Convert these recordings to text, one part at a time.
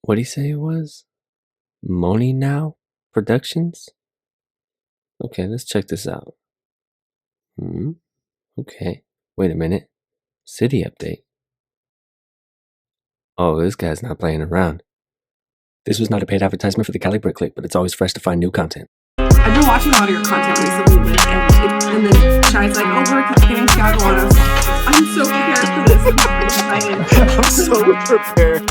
What do you say it was? Money Now Productions? Okay, let's check this out. Okay, wait a minute. City update. Oh, this guy's not playing around. This was not a paid advertisement for the Cali Brick Clique, but it's always fresh to find new content. I've been watching a lot of your content recently, and then Shy's like, oh, we're getting Tiago on us. I'm so prepared for this. I'm so prepared.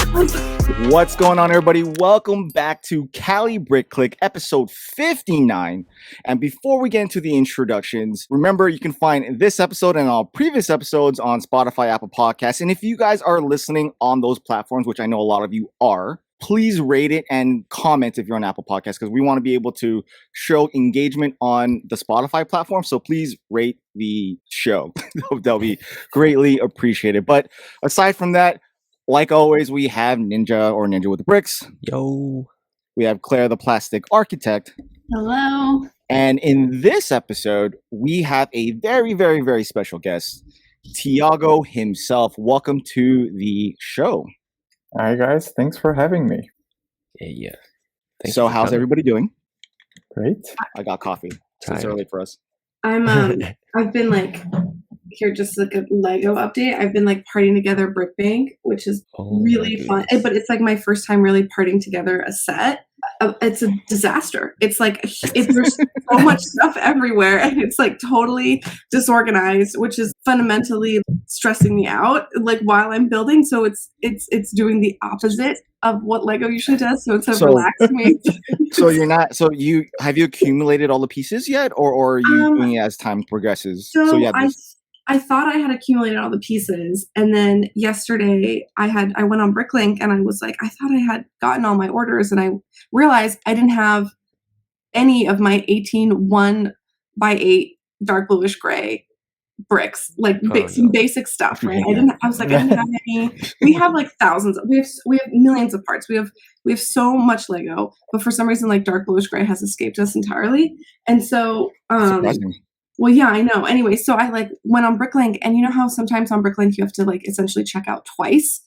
What's going on, everybody? Welcome back to Cali Brick Clique, episode 59. And before we get into the introductions, remember you can find this episode and all previous episodes on Spotify, Apple Podcasts. And if you guys are listening on those platforms, which I know a lot of you are, please rate it and comment if you're on Apple Podcasts, because we want to be able to show engagement on the Spotify platform. So please rate the show. That'll be greatly appreciated. But aside from that, like always, we have Ninja with the Brikx. Yo. We have Claire, the plastic architect. Hello. And in this episode, we have a very, very, very special guest, Tiago himself. Welcome to the show. Hi guys, thanks for having me. Yeah. So how's everybody doing? Great. I got coffee. So it's early for us. I've been like, here, just like a Lego update. I've been like partying together Brick Bank, which is really fun. But it's like my first time really partying together a set. It's a disaster. It's like there's so much stuff everywhere, and it's like totally disorganized, which is fundamentally stressing me out. Like while I'm building, so it's doing the opposite of what Lego usually does. So it's relaxing me. So you're not. So have you accumulated all the pieces yet, or are you doing it as time progresses? So you have I thought I had accumulated all the pieces, and then yesterday I went on Bricklink and I was like, I thought I had gotten all my orders, and I realized I didn't have any of my 18 1x8 dark bluish gray bricks, like some basic stuff, right? I was like, I didn't have any. We have like thousands. We have millions of parts. We have so much Lego, but for some reason, like dark bluish gray has escaped us entirely, and so surprising. Well, yeah, I know. Anyway, so I like went on Bricklink, and you know how sometimes on Bricklink you have to like essentially check out twice.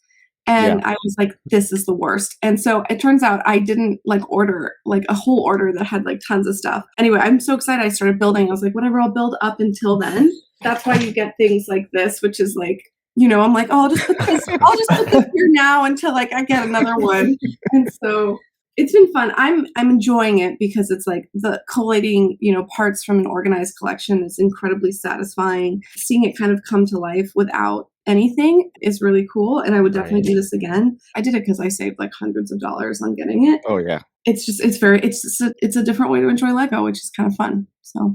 And I was like, this is the worst. And so it turns out I didn't like order like a whole order that had like tons of stuff. Anyway, I'm so excited. I started building. I was like, whatever, I'll build up until then. That's why you get things like this, which is like, you know, I'm like, oh, I'll just put this here now until like I get another one. And so it's been fun. I'm enjoying it because it's like the collating, you know, parts from an organized collection is incredibly satisfying. Seeing it kind of come to life without anything is really cool. And I would definitely do this again. I did it because I saved like hundreds of dollars on getting it. Oh yeah. It's a different way to enjoy Lego, which is kind of fun. So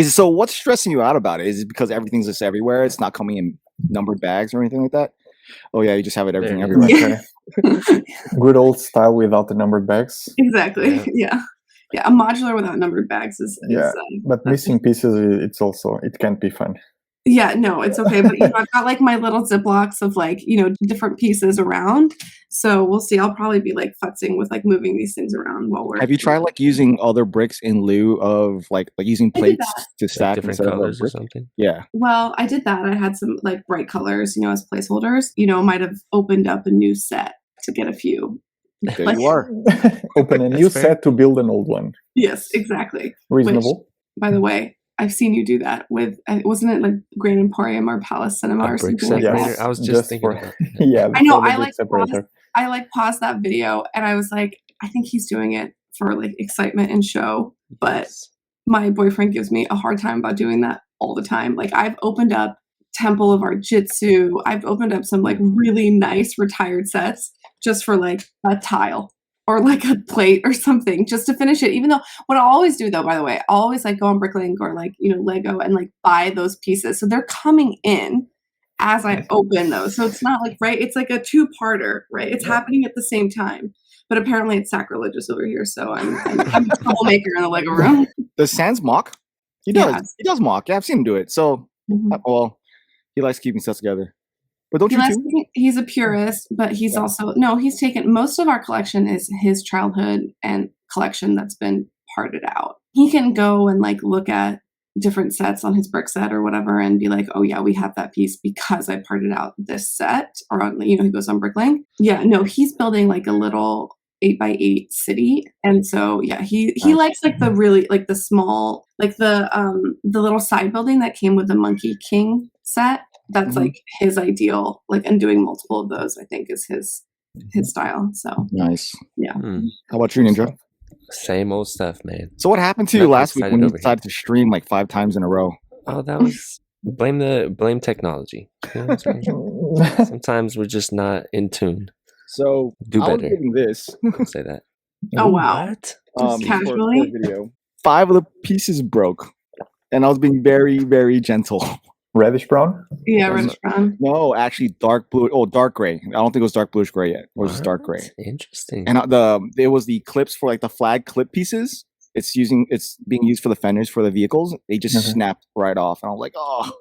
So what's stressing you out about it? Is it because everything's just everywhere? It's not coming in numbered bags or anything like that? Oh yeah, you just have everything everywhere. Yeah. Good old style without the numbered bags. Exactly. Yeah. A modular without numbered bags is but missing pieces, it can't be fun. Yeah, no, it's okay. But you know, I've got like my little Ziplocs of like, you know, different pieces around. So we'll see. I'll probably be like futzing with like moving these things around while we're. Have you tried like using other bricks in lieu of like using plates to stack different instead colors of or something? Yeah. Well, I did that. I had some like bright colors, you know, as placeholders. You know, might have opened up a new set to get a few. There you are. Open a new set to build an old one. Yes, exactly. Reasonable. Which, by the way, I've seen you do that with, wasn't it like Grand Emporium or Palace Cinema or something like that? I was just thinking about that. Yeah. I know. I like paused that video and I was like, I think he's doing it for like excitement and show. But my boyfriend gives me a hard time about doing that all the time. Like I've opened up Temple of Art Jitsu. I've opened up some like really nice retired sets just for like a tile or like a plate or something just to finish it. Even though what I always do though, by the way, I'll always like go on Bricklink or like, you know, Lego and like buy those pieces. So they're coming in as I open those. So it's not like, right. It's like a two-parter, right? It's happening at the same time, but apparently it's sacrilegious over here. So I'm a troublemaker in the Lego room. Does Sans mock? He does. Yeah. He does mock. Yeah, I've seen him do it. So, well, he likes keeping stuff together. But don't you too? He's a purist, but he's also he's taken most of our collection is his childhood and collection that's been parted out. He can go and like look at different sets on his brick set or whatever and be like, oh yeah, we have that piece because I parted out this set, or on, he goes on Bricklink. Yeah, no, he's building like a little 8x8 city. And so yeah, he likes like the really like the small, like the little side building that came with the Monkey King set. That's like his ideal, like, and doing multiple of those I think is his style. So nice. Yeah. How about you, Ninja? Same old stuff, man. So what happened to you last week when you decided to stream like 5 times in a row? Oh, that was blame technology. You know what I'm saying? Sometimes we're just not in tune. So do better. I was getting this. Don't say that. Oh wow! What? Just casually. For video. 5 of the pieces broke, and I was being very, very gentle. Reddish brown? Yeah, reddish brown. No, actually dark blue. Oh, dark gray. I don't think it was dark bluish gray yet. It was just dark gray. Interesting. And it was the clips for like the flag clip pieces. It's being used for the fenders for the vehicles. They just snapped right off, and I was like, oh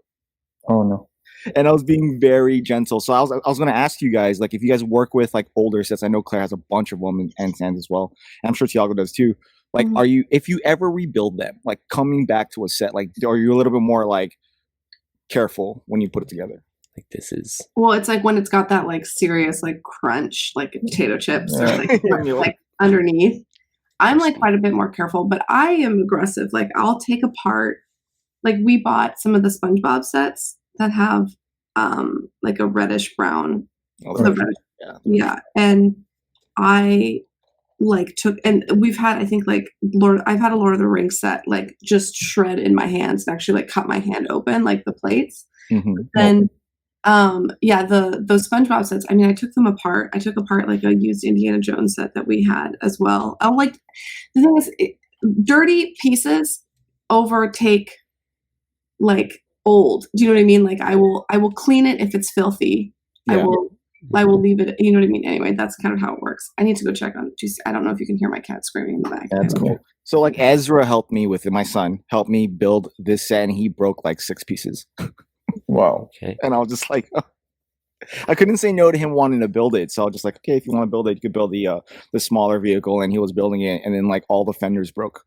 no. And I was being very gentle. So I was going to ask you guys, like, if you guys work with like older sets. I know Claire has a bunch of them and Sands as well, and I'm sure Tiago does too. Like, if you ever rebuild them, like coming back to a set, like, are you a little bit more like careful when you put it together? Like this is it's like when it's got that like serious like crunch, like potato chips or like underneath. I'm like quite a bit more careful, but I am aggressive. Like I'll take apart. Like we bought some of the SpongeBob sets that have like a reddish brown. Yeah, and I like took, and we've had, I think like I've had a Lord of the Rings set like just shred in my hands and actually like cut my hand open, like the plates. Then those SpongeBob sets, I mean, I took them apart. I took apart like a used Indiana Jones set that we had as well. The thing is, dirty pieces overtake like old. Do you know what I mean? Like I will clean it if it's filthy. Yeah. I will leave it. You know what I mean? Anyway, that's kind of how it works. I need to go check on it. I don't know if you can hear my cat screaming in the back. That's cool. So like Ezra helped me with it. My son helped me build this set, and he broke like 6 pieces. Wow. Okay. And I was just like, I couldn't say no to him wanting to build it. So I was just like, okay, if you want to build it, you could build the smaller vehicle. And he was building it, and then like all the fenders broke.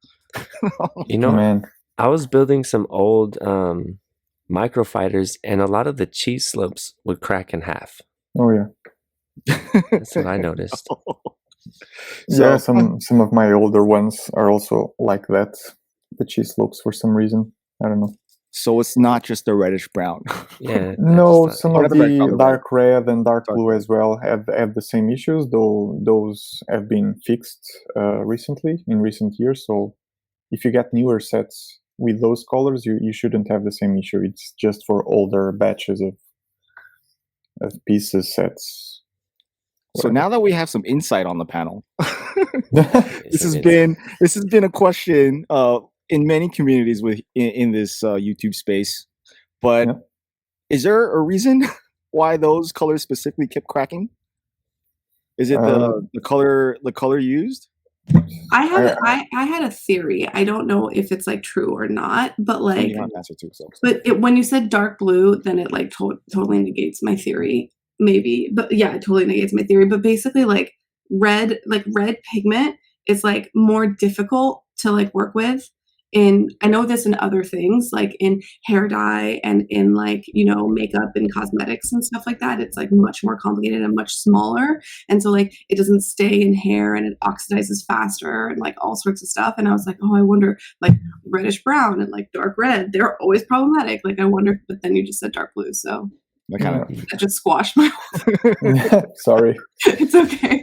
You know, man, I was building some old microfighters, and a lot of the cheese slopes would crack in half. Oh yeah. That's what I noticed. So, some of my older ones are also like that. The cheese slopes for some reason. I don't know. So it's not just the reddish brown. Yeah. No, some of the dark red and dark blue as well have the same issues, though those have been fixed recently, in recent years. So if you get newer sets with those colors, you shouldn't have the same issue. It's just for older batches of pieces, sets. So now that we have some insight on the panel, this has been a question in many communities in this YouTube space. But is there a reason why those colors specifically kept cracking? Is it the color used? I had a theory. I don't know if it's like true or not, but like, you have an answer to it, so. But when you said dark blue, then it like totally negates my theory. Maybe, but yeah, it totally negates my theory. But basically, like red pigment is like more difficult to like work with. I know this in other things, like in hair dye and in like, makeup and cosmetics and stuff like that. It's like much more complicated and much smaller. And so like it doesn't stay in hair and it oxidizes faster and like all sorts of stuff. And I was like, oh, I wonder, like reddish brown and like dark red, they're always problematic. Like I wonder, but then you just said dark blue. So that just squashed my Sorry. It's okay.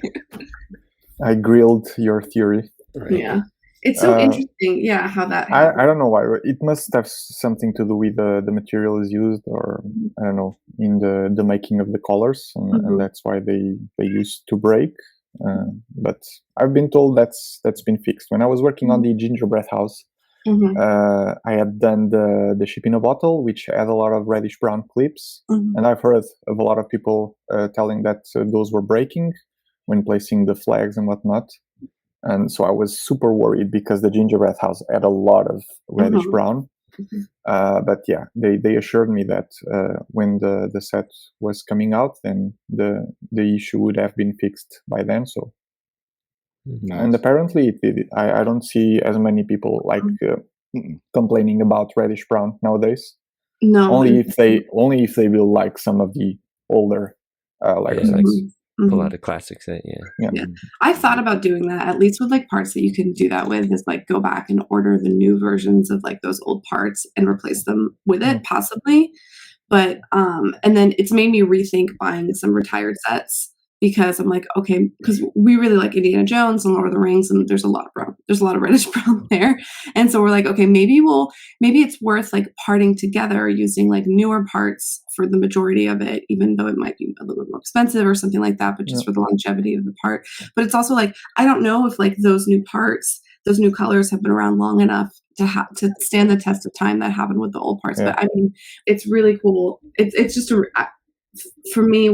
I grilled your theory. Right. Yeah. It's so interesting, how that I don't know why. It must have something to do with the materials used, or I don't know, in the making of the colors, and that's why they used to break. But I've been told that's been fixed. When I was working on the gingerbread house, I had done the ship in a bottle, which had a lot of reddish brown clips, and I've heard of a lot of people telling that those were breaking when placing the flags and whatnot. And so I was super worried because the gingerbread house had a lot of reddish brown. But yeah, they assured me that when the set was coming out, then the issue would have been fixed by then. So, and apparently it did. I don't see as many people like complaining about reddish brown nowadays. No. Only if they will like some of the older Lego sets. Like Mm-hmm. pull out a classic set, Yeah. I thought about doing that, at least with like parts that you can do that with, is like go back and order the new versions of like those old parts and replace them with it, possibly. But and then it's made me rethink buying some retired sets, because I'm like, okay, because we really like Indiana Jones and Lord of the Rings, and there's a lot of reddish brown there, and so we're like, okay, maybe it's worth like parting together using like newer parts for the majority of it, even though it might be a little bit more expensive or something like that, but just for the longevity of the part. But it's also like, I don't know if like those new parts, those new colors have been around long enough to stand the test of time that happened with the old parts. But I mean, it's really cool. It's just for me,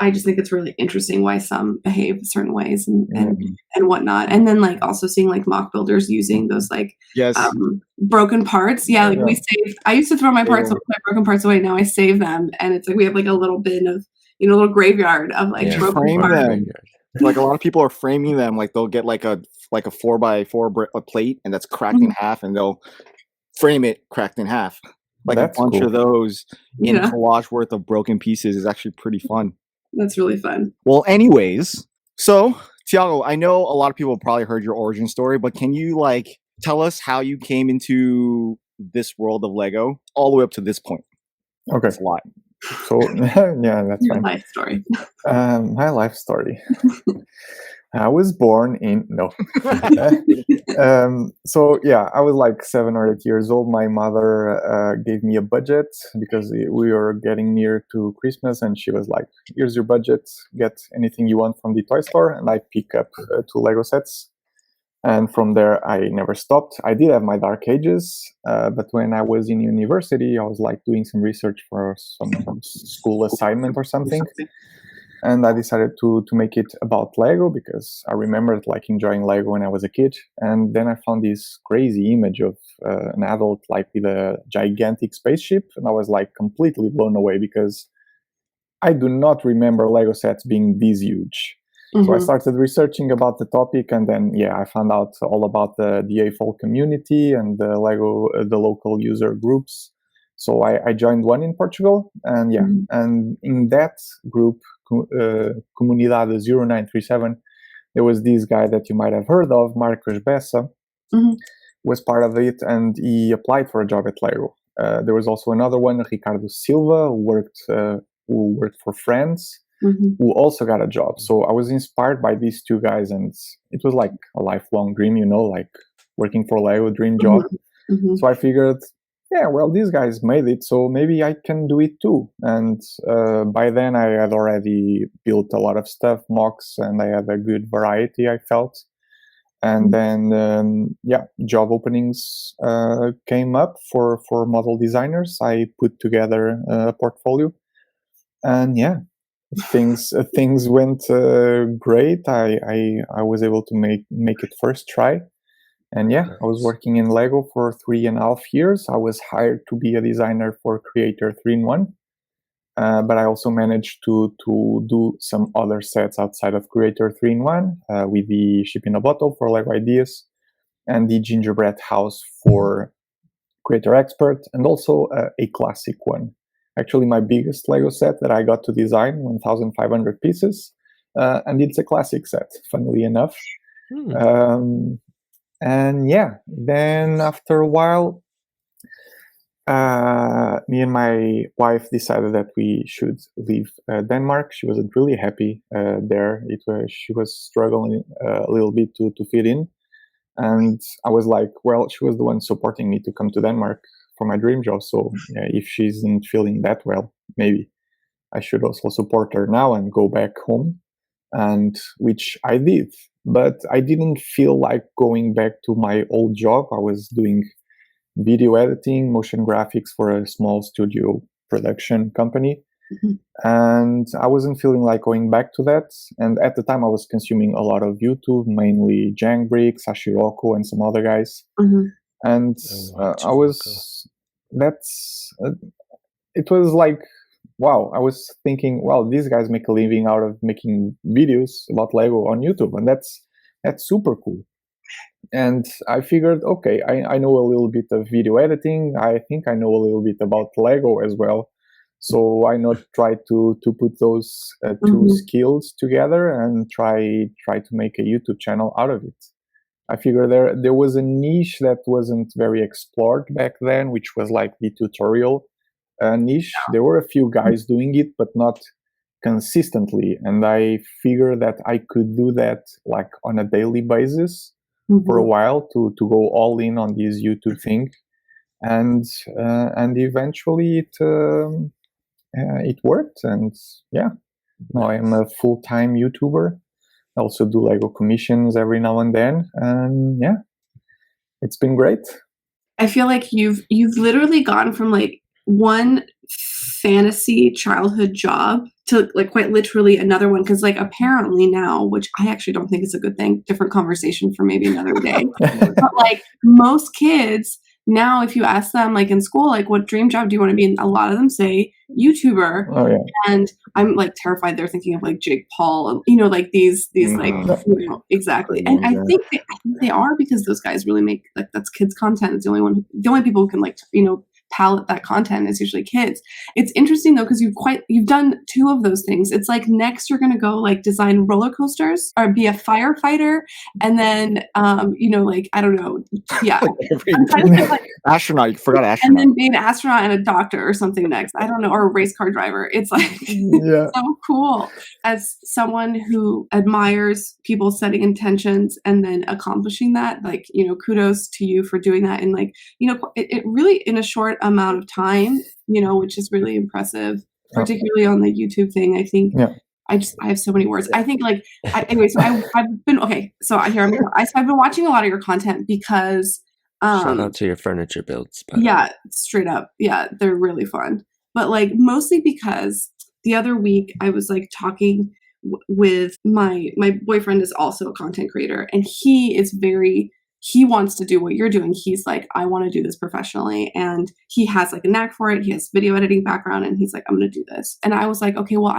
I just think it's really interesting why some behave certain ways and whatnot. And then like also seeing like mock builders using those like broken parts. Like we saved. I used to throw my broken parts away. Now I save them, and it's like we have like a little bin of a little graveyard of like broken parts. Like a lot of people are framing them, like they'll get like a 4x4 plate, and that's cracked in half, and they'll frame it cracked in half. Like that's a bunch of those in collage worth of broken pieces is actually pretty fun. That's really fun. Well, anyways, so Tiago, I know a lot of people have probably heard your origin story, but can you like tell us how you came into this world of Lego all the way up to this point? Okay, that's a lot. So that's your fine. Life story. My life story. I was born in so I was like 7 or 8 years old. My mother gave me a budget because we were getting near to Christmas, and she was like, "Here's your budget. Get anything you want from the toy store." And I pick up 2 Lego sets. And from there, I never stopped. I did have my dark ages, but when I was in university, I was like doing some research for some school assignment or something. And I decided to make it about Lego because I remembered like enjoying Lego when I was a kid. And then I found this crazy image of an adult like with a gigantic spaceship, and I was like completely blown away because I do not remember Lego sets being this huge. So I started researching about the topic, and then I found out all about the AFOL community and the Lego, the local user groups. So I joined one in Portugal, and and in that group, Comunidade 0937, there was this guy that you might have heard of, Marcos Bessa, was part of it, and he applied for a job at Lego. There was also another one, Ricardo Silva, who worked for Friends, who also got a job. So I was inspired by these 2 guys, and it was like a lifelong dream, like working for Lego, dream job. So I figured, these guys made it, so maybe I can do it too. And by then I had already built a lot of stuff, mocks, and I had a good variety, I felt. And then, job openings came up for model designers. I put together a portfolio, and things went great. I was able to make it first try. And I was working in Lego for 3.5 years. I was hired to be a designer for Creator 3-in-1, but I also managed to do some other sets outside of Creator 3-in-1 with the Ship in a Bottle for Lego Ideas and the Gingerbread House for Creator Expert, and also a classic one. Actually, my biggest Lego set that I got to design, 1,500 pieces, and it's a classic set, funnily enough. And then after a while, me and my wife decided that we should leave Denmark. She wasn't really happy there. She was struggling a little bit to fit in. And I was like, she was the one supporting me to come to Denmark for my dream job. So if she isn't feeling that well, maybe I should also support her now and go back home. And which I did. But I didn't feel like going back to my old job. I was doing video editing, motion graphics for a small studio production company. And I wasn't feeling like going back to that. And at the time, I was consuming a lot of YouTube, mainly Brikx, Ashiroko, and some other guys. And it was like, wow, I was thinking, these guys make a living out of making videos about Lego on YouTube, and that's super cool. And I figured, okay, I know a little bit of video editing. I think I know a little bit about Lego as well. So why not try to put those two skills together and try to make a YouTube channel out of it. I figured there was a niche that wasn't very explored back then, which was like the tutorial niche. There were a few guys doing it, but not consistently. And I figured that I could do that like on a daily basis for a while to go all in on this YouTube thing. And eventually it worked. And yeah, now I'm a full-time YouTuber. I also do Lego commissions every now and then, and yeah, it's been great. I feel like you've literally gone from like one fantasy childhood job to like quite literally another one, because like apparently now, which I actually don't think is a good thing, different conversation for maybe another day, but like most kids now, if you ask them like in school, like what dream job do you want to be in, a lot of them say YouTuber. Oh, yeah. And I'm like terrified they're thinking of like Jake Paul, you know, like these like, you know, exactly. And I think they are, because those guys really make, like, that's kids content. It's the only people who can like, you know, palette that content is usually kids. It's interesting though, because you've done two of those things. It's like next you're gonna go like design roller coasters or be a firefighter, and then you know, like I don't know, yeah, I'm trying to think, like, astronaut. You forgot astronaut. and then be an astronaut and a doctor or something next. I don't know, or a race car driver. It's like Yeah. so cool. As someone who admires people setting intentions and then accomplishing that, like, you know, kudos to you for doing that. And like, you know, it really in a short amount of time, you know, which is really impressive, particularly on the YouTube thing. I think I have so many words. I think like, anyway, so I've been, okay, so I've been watching a lot of your content because shout out to your furniture builds. Yeah, straight up. Yeah, they're really fun. But like mostly because the other week I was like talking with my boyfriend is also a content creator, and he wants to do what you're doing. He's like, I want to do this professionally, and he has like a knack for it. He has video editing background, and he's like, I'm going to do this. And I was like, okay, well,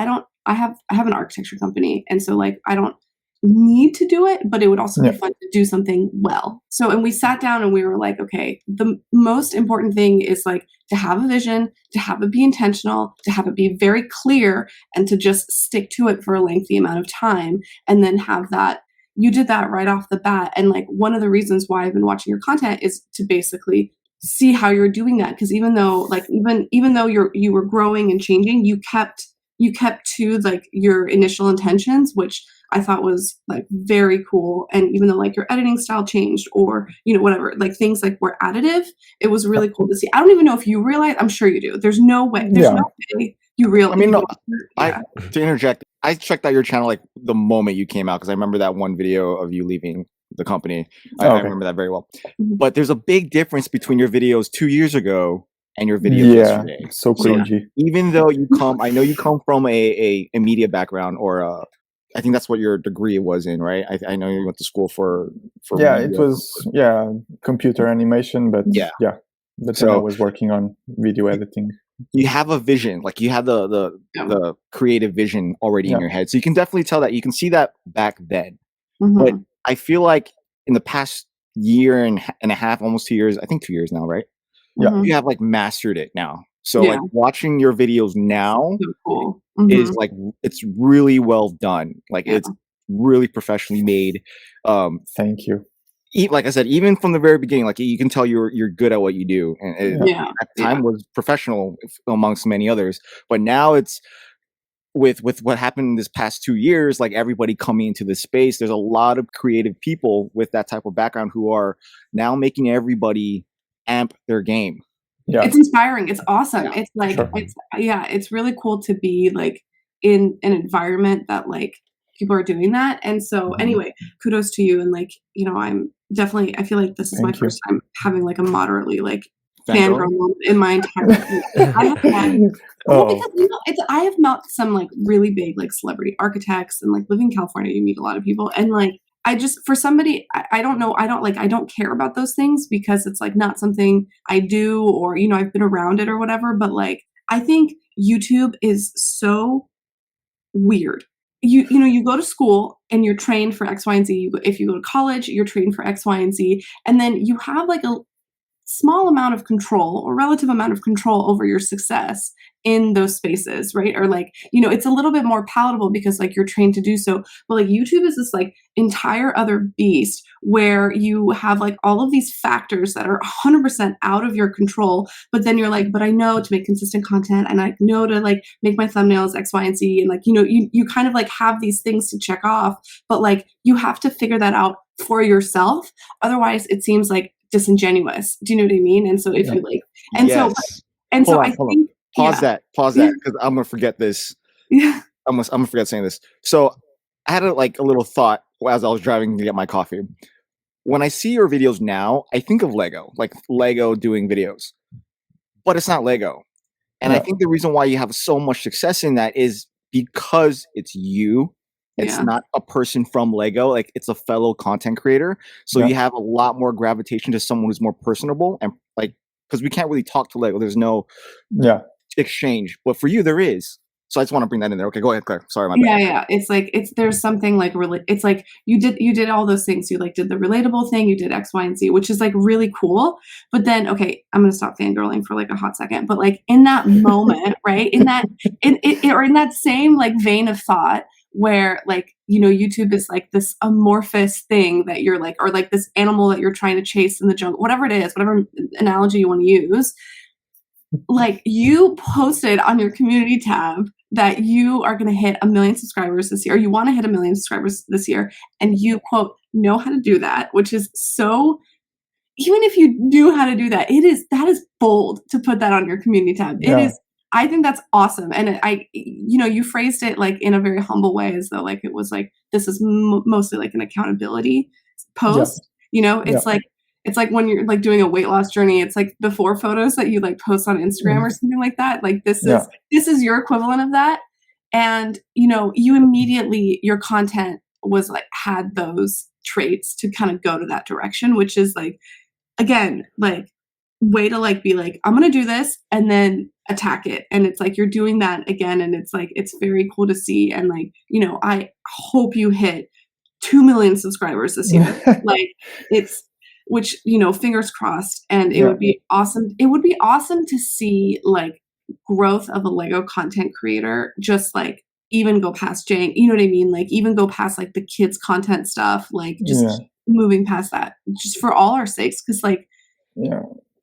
I have an architecture company, and so like I don't need to do it, but it would also be fun to do something well. So, and we sat down and we were like, okay, the most important thing is like to have a vision, to have it be intentional, to have it be very clear, and to just stick to it for a lengthy amount of time, and then have that. You did that right off the bat. And like one of the reasons why I've been watching your content is to basically see how you're doing that. Because even though you were growing and changing, you kept to like your initial intentions, which I thought was like very cool. And even though like your editing style changed, or, you know, whatever, like things like were additive, it was really cool to see. I don't even know if you realize, I'm sure you do. There's no way you realize. I mean, no, to interject, I checked out your channel like the moment you came out, because I remember that one video of you leaving the company. I remember that very well. But there's a big difference between your videos 2 years ago and your videos yesterday. So cringy. Even though I know you come from a media background, or I think that's what your degree was in, right? I know you went to school for media. It was computer animation, but but then I was working on video editing. You have a vision, like you have the creative vision already in your head, so you can definitely tell that. You can see that back then. But I feel like in the past year and a half, almost 2 years, I think 2 years now, right? You have like mastered it now. So like watching your videos now is like, it's really well done. Like it's really professionally made. Thank you. Like I said, even from the very beginning, like you can tell you're good at what you do, and at the time was professional amongst many others. But now it's with what happened this past 2 years, like everybody coming into this space, there's a lot of creative people with that type of background who are now making everybody amp their game. Yeah, it's inspiring. It's awesome. It's like it's really cool to be like in an environment that like people are doing that. And so anyway, kudos to you. And like, you know, I feel like this is my first time having like a moderately like fangirl moment in my entire life. I have had, because you know, I have met some like really big like celebrity architects, and like living in California, you meet a lot of people, and like I just, for somebody, I don't know, I don't care about those things because it's like not something I do, or, you know, I've been around it or whatever. But like, I think YouTube is so weird. you go to school and you're trained for X, Y, and Z. If you go to college, you're trained for X, Y, and Z. And then you have like a small amount of control or relative amount of control over your success in those spaces, right? Or like, it's a little bit more palatable because like you're trained to do so. But like YouTube is this like entire other beast where you have like all of these factors that are 100% out of your control. But then you're like, but I know to make consistent content and I know to like make my thumbnails X, Y, and Z. And like, you kind of like have these things to check off, but like you have to figure that out for yourself. Otherwise it seems like disingenuous. Do you know what I mean? And so if you like, and yes. so I think, Pause that, because I'm gonna forget this. Yeah. I'm gonna forget saying this. So I had a little thought as I was driving to get my coffee. When I see your videos now, I think of Lego, like Lego doing videos, but it's not Lego. And I think the reason why you have so much success in that is because it's you. It's not a person from Lego. Like it's a fellow content creator. So you have a lot more gravitation to someone who's more personable and like, because we can't really talk to Lego. There's no exchange, but for you there is. So I just want to bring that in there. Okay, go ahead, Claire. Sorry, my bad. Yeah. It's like there's something like really. It's like you did all those things. You like did the relatable thing. You did X, Y, and Z, which is like really cool. But then, okay, I'm gonna stop fangirling for like a hot second. But like in that moment, right? In that or in that same like vein of thought, where like YouTube is like this amorphous thing that you're like, or like this animal that you're trying to chase in the jungle, whatever it is, whatever analogy you want to use. Like you posted on your community tab that you are going to hit 1 million subscribers this year. You want to hit 1 million subscribers this year. And you quote, know how to do that, which is so, even if you knew how to do that, that is bold to put that on your community tab. It is, I think that's awesome. And you phrased it like in a very humble way, as though like, it was like, this is mostly like an accountability post, it's like when you're like doing a weight loss journey, it's like before photos that you like post on Instagram or something like that. Like this is your equivalent of that. And, you immediately, your content was like, had those traits to kind of go to that direction, which is like, again, like way to like, be like, I'm going to do this and then attack it. And it's like, you're doing that again. And it's like, it's very cool to see. And like, I hope you hit 2 million subscribers this year. Like which, fingers crossed. And it would be awesome. It would be awesome to see like growth of a Lego content creator, just like even go past Jane, you know what I mean? Like even go past like the kids content stuff, like just moving past that just for all our sakes. Cause like,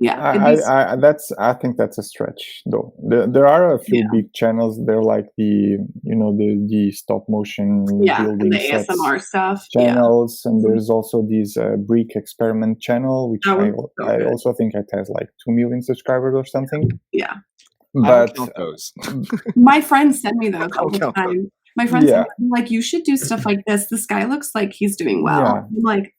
I think that's a stretch though. There are a few big channels. They're like the stop motion building the ASMR stuff channels, and there's also this Brick experiment channel, which I also think it has like 2 million subscribers or something. Yeah, but those. My friends send me those all the time. My friends are like, you should do stuff like this. This guy looks like he's doing well. I'm like.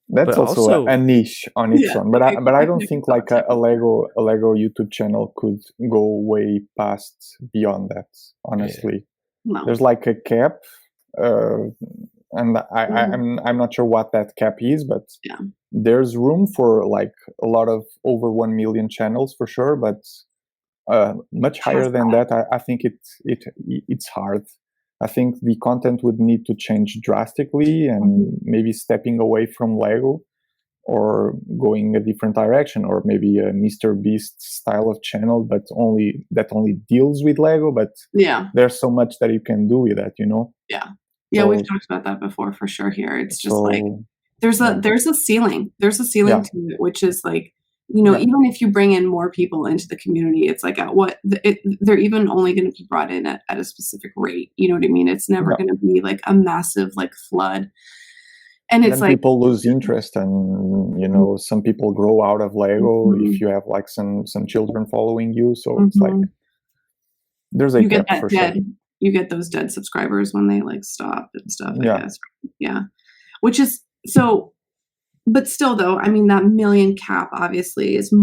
That's also a niche on its own, but I don't think like a Lego YouTube channel could go way past beyond that. Honestly, there's like a cap, and I'm not sure what that cap is, but there's room for like a lot of over 1 million channels for sure, but much higher than that, I think it's hard. I think the content would need to change drastically, and maybe stepping away from Lego or going a different direction, or maybe a Mr. Beast style of channel, but only deals with Lego. But there's so much that you can do with that, So, we've talked about that before for sure here. It's just like there's a ceiling. There's a ceiling to it, which is like, even if you bring in more people into the community, it's like they're even only going to be brought in at a specific rate. You know what I mean? It's never going to be like a massive like flood. And it's like people lose interest, and some people grow out of Lego if you have like some children following you. So it's like there's a gap for sure. You get those dead subscribers when they like stop and stuff. I guess. Which is so. But still, though, I mean, that 1 million cap obviously is a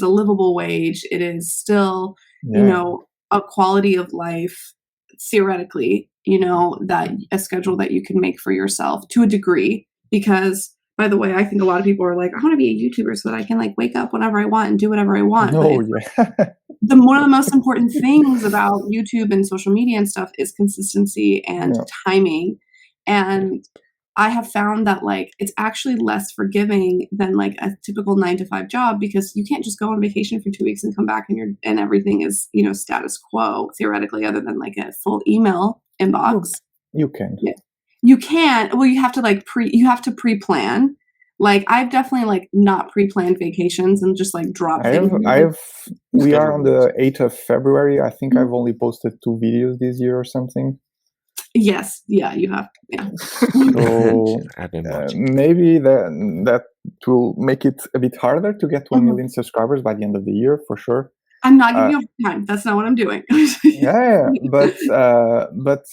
livable wage. It is still, a quality of life, theoretically, that a schedule that you can make for yourself to a degree. Because, by the way, I think a lot of people are like, I want to be a YouTuber so that I can like wake up whenever I want and do whatever I want. one of the most important things about YouTube and social media and stuff is consistency and timing. And I have found that like it's actually less forgiving than like a typical 9-to-5 job, because you can't just go on vacation for 2 weeks and come back and everything is, you know, status quo theoretically, other than like a full email inbox. You can. Yeah. You can. Well, you have to pre-plan. Like I've definitely like not pre-planned vacations and just like drop things. We are on the 8th of February. I think I've only posted 2 videos this year or something. Yes. Yeah, you have. Yeah. So I've been watching. maybe that will make it a bit harder to get 1 million subscribers by the end of the year, for sure. I'm not giving you time. That's not what I'm doing. But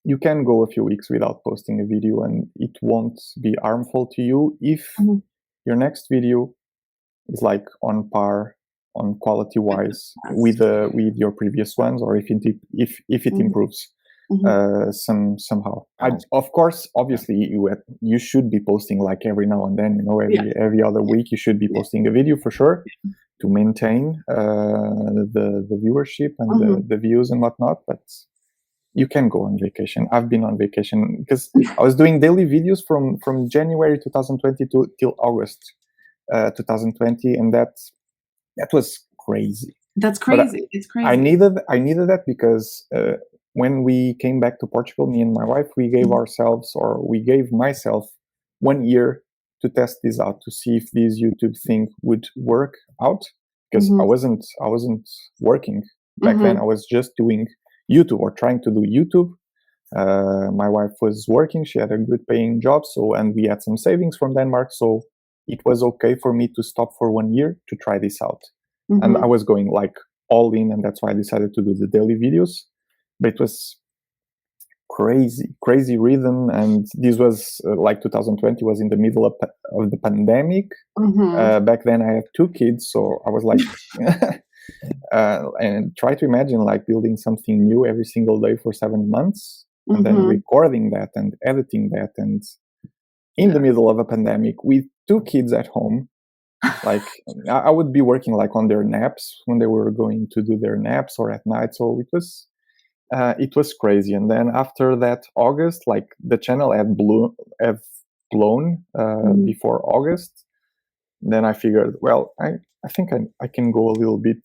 you can go a few weeks without posting a video, and it won't be harmful to you if your next video is like on par, on quality wise, with your previous ones, or if it improves somehow. Of course, obviously, you should be posting like every now and then. You know, every other week you should be posting a video for sure to maintain the viewership and the views and whatnot. But you can go on vacation. I've been on vacation because I was doing daily videos from January 2020 till August 2020, and that was crazy. That's crazy. It's crazy. I needed that because when we came back to Portugal, me and my wife, we gave myself 1 year to test this out, to see if this YouTube thing would work out, because I wasn't working back then. I was just doing YouTube, or trying to do YouTube. My wife was working; she had a good paying job, and we had some savings from Denmark, so it was okay for me to stop for 1 year to try this out. And I was going like all in, and that's why I decided to do the daily videos. But it was crazy rhythm, and this was like 2020 was in the middle of the pandemic. Back then I had 2 kids, so I was like and try to imagine like building something new every single day for 7 months, and then recording that and editing that, and in the middle of a pandemic with 2 kids at home. Like I would be working like on their naps when they were going to do their naps, or at night. So it was crazy. And then after that August, like the channel had blown before August. Then I figured, well, I think I can go a little bit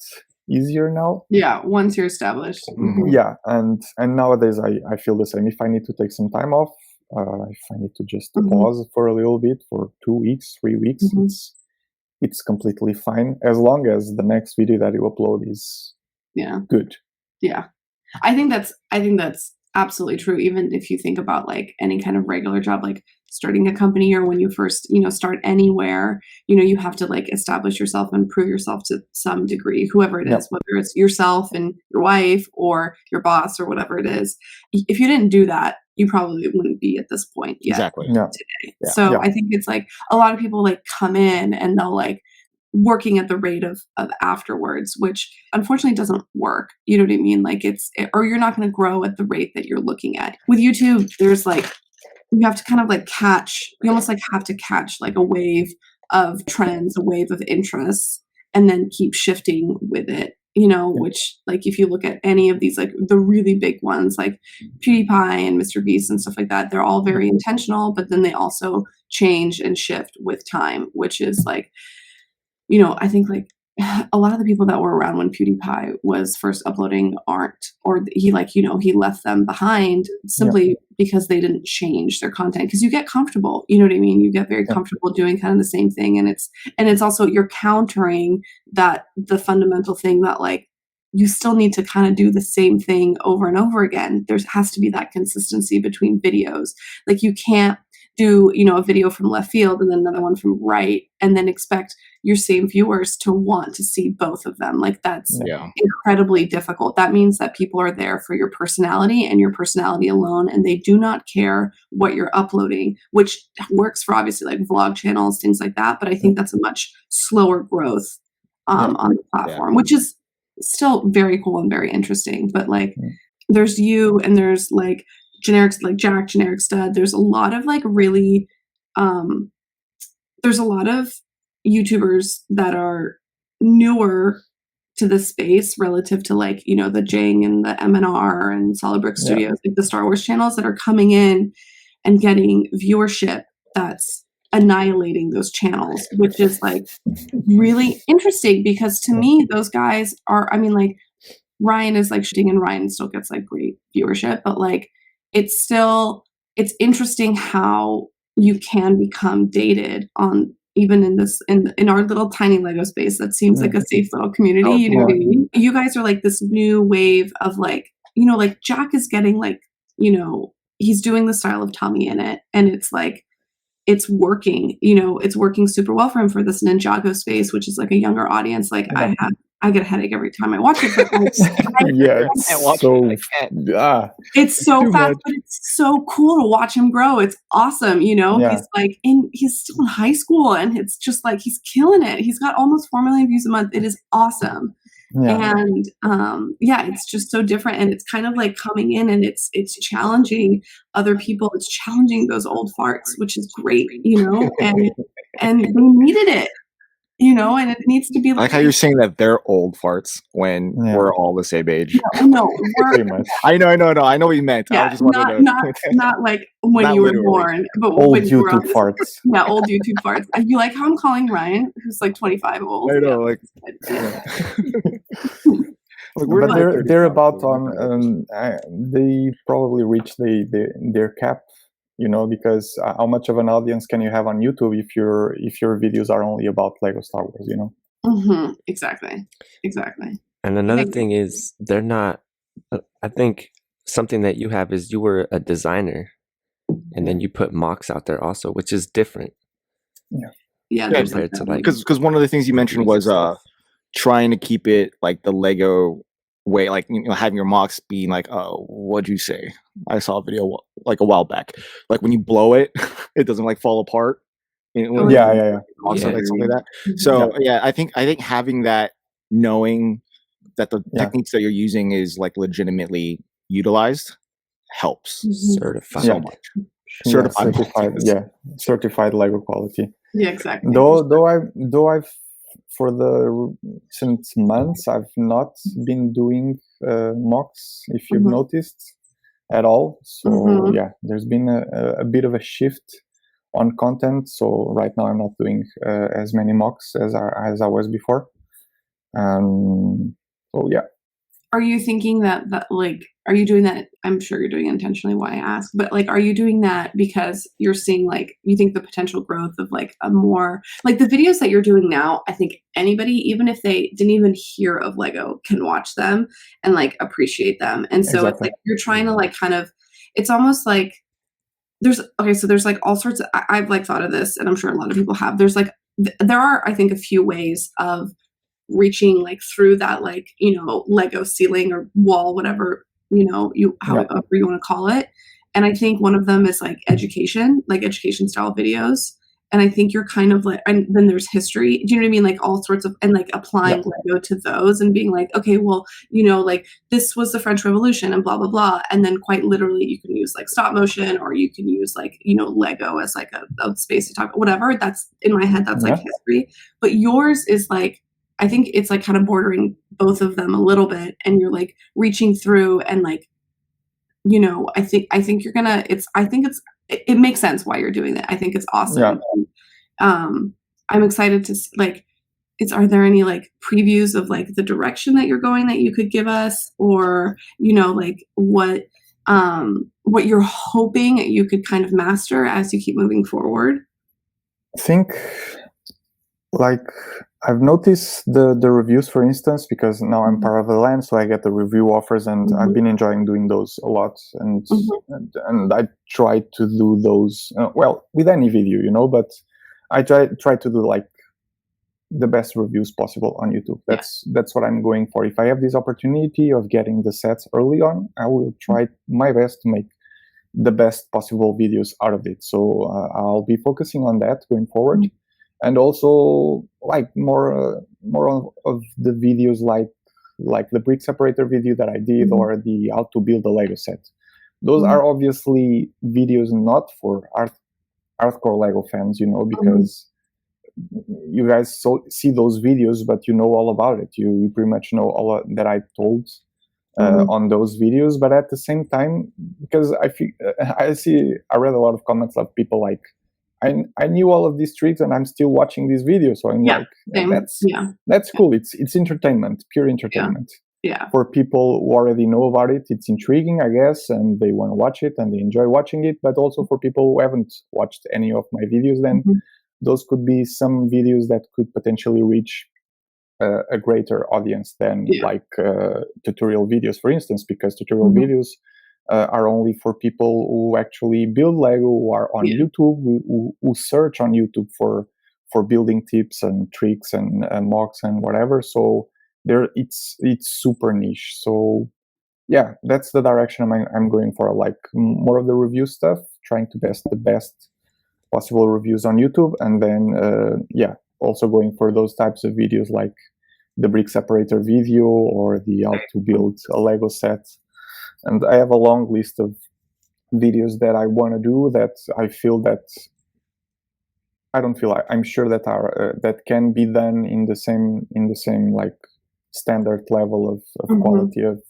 easier now. Yeah, once you're established. Yeah, and nowadays I feel the same. If I need to take some time off, if I need to just pause for a little bit, for 2 weeks, 3 weeks, it's completely fine, as long as the next video that you upload is good. Yeah. I think that's absolutely true. Even if you think about like any kind of regular job, like starting a company, or when you first, start anywhere, you have to like establish yourself and prove yourself to some degree, whoever it is, whether it's yourself and your wife or your boss or whatever it is. If you didn't do that, you probably wouldn't be at this point yet today. Yeah. So I think it's like a lot of people like come in and they'll like working at the rate of afterwards, which unfortunately doesn't work. You know what I mean? Like or you're not going to grow at the rate that you're looking at. With YouTube, there's like, you have to kind of like you almost like have to catch like a wave of trends, a wave of interests, and then keep shifting with it, which like if you look at any of these, like the really big ones like PewDiePie and Mr. Beast and stuff like that, they're all very intentional, but then they also change and shift with time, which is like, I think like a lot of the people that were around when PewDiePie was first uploading he left them behind simply because they didn't change their content, because you get comfortable, you know what I mean? You get very comfortable doing kind of the same thing. And it's also, you're countering the fundamental thing that like, you still need to kind of do the same thing over and over again. There has to be that consistency between videos. Like you can't do, a video from left field and then another one from right, and then expect your same viewers to want to see both of them. Like that's incredibly difficult. That means that people are there for your personality and your personality alone, and they do not care what you're uploading, which works for obviously like vlog channels, things like that. But I think that's a much slower growth on the platform, which is still very cool and very interesting. But like there's you, and there's like generics like Jack, Generic Stud. There's a lot of like really, there's a lot of YouTubers that are newer to the space relative to like, you know, the Jing and the M&R and Solid Brick Studios, like the Star Wars channels that are coming in and getting viewership that's annihilating those channels, which is like really interesting because to me, those guys are, I mean, like Ryan is like shooting and Ryan still gets like great viewership, but like it's interesting how you can become dated on even in this in our little tiny Lego space that seems like a safe little community. You know what I mean? You guys are like this new wave of like, you know, like Jack is getting like, you know, he's doing the style of Tommy in it, and it's like it's working, you know, it's working super well for him for this Ninjago space, which is like a younger audience. Like I get a headache every time I watch it. But it's so fast, but it's so cool to watch him grow. It's awesome, you know. He's like he's still in high school, and it's just like he's killing it. He's got almost 4 million views a month. It is awesome. And it's just so different, and it's kind of like coming in and it's challenging other people. It's challenging those old farts, which is great, you know, and they needed it. You know, and it needs to be like how you're saying that they're old farts when we're all the same age. No, I know what you meant. Yeah, I just wanted not like when you were born, but old when you were YouTube farts. Yeah, old YouTube farts. You like how I'm calling Ryan, who's like 25 old. I know, but they're about on. They probably reached their cap. You know, because how much of an audience can you have on YouTube if your videos are only about Lego Star Wars, you know? Exactly. And another thing is they're not, I think something that you have is you were a designer and then you put mocks out there also, which is different. Yeah. Compared to like, because one of the things you mentioned was trying to keep it like the Lego way, like, you know, having your mocks being like, oh, what'd you say? I saw a video like a while back, like when you blow it, it doesn't like fall apart. You know, like something like that. So I think having that, knowing that the techniques that you're using is like legitimately utilized helps. Certified. So much. Certified Lego quality. Yeah, exactly. Though I've for the recent months I've not been doing mocks, if you've noticed at all. So there's been a bit of a shift on content. So right now I'm not doing as many mocks as I was before. Are you thinking that like, are you doing that? I'm sure you're doing it intentionally, why I ask, but like, are you doing that because you're seeing like, you think the potential growth of like a more, like the videos that you're doing now, I think anybody, even if they didn't even hear of Lego, can watch them and like appreciate them. And so it's like, you're trying to like kind of, it's almost like there's like all sorts of, I've like thought of this, and I'm sure a lot of people have, there are, I think, a few ways of reaching like through that, like, you know, Lego ceiling or wall, whatever, you know, however you want to call it. And I think one of them is like education style videos. And I think you're kind of like, and then there's history, do you know what I mean? Like all sorts of, and like applying Lego to those and being like, okay, well, you know, like this was the French Revolution and blah, blah, blah. And then quite literally you can use like stop motion, or you can use like, you know, Lego as like a space to talk, whatever. That's in my head, that's like history. But yours is like, I think it's like kind of bordering both of them a little bit, and you're like reaching through and like, you know, I think you're gonna, it makes sense why you're doing that. I think it's awesome. I'm excited to like, are there any like previews of like the direction that you're going that you could give us, or, you know, like what you're hoping you could kind of master as you keep moving forward? I think like I've noticed the reviews, for instance, because now I'm part of the LAN, so I get the review offers, and I've been enjoying doing those a lot. And I try to do those, with any video, you know, but I try to do like the best reviews possible on YouTube. That's what I'm going for. If I have this opportunity of getting the sets early on, I will try my best to make the best possible videos out of it. So I'll be focusing on that going forward. And also like more of the videos like the brick separator video that I did, or the how to build a Lego set. Those are obviously videos not for hardcore Lego fans, you know, because you guys see those videos, but you know all about it. You pretty much know all that I told on those videos. But at the same time, because I read a lot of comments of people like, I knew all of these tricks and I'm still watching these videos. So I'm that's cool. It's entertainment, pure entertainment. Yeah. For people who already know about it, it's intriguing, I guess, and they want to watch it and they enjoy watching it. But also for people who haven't watched any of my videos, then those could be some videos that could potentially reach a greater audience than like tutorial videos, for instance, because tutorial videos are only for people who actually build Lego, who are on YouTube, who search on YouTube for building tips and tricks and mocks and whatever. So it's super niche. So yeah, that's the direction I'm going for, like more of the review stuff, trying to best the best possible reviews on YouTube, and then also going for those types of videos like the brick separator video or the how to build a Lego set. And I have a long list of videos that I want to do that I feel that I'm sure that are that can be done in the same like standard level of quality of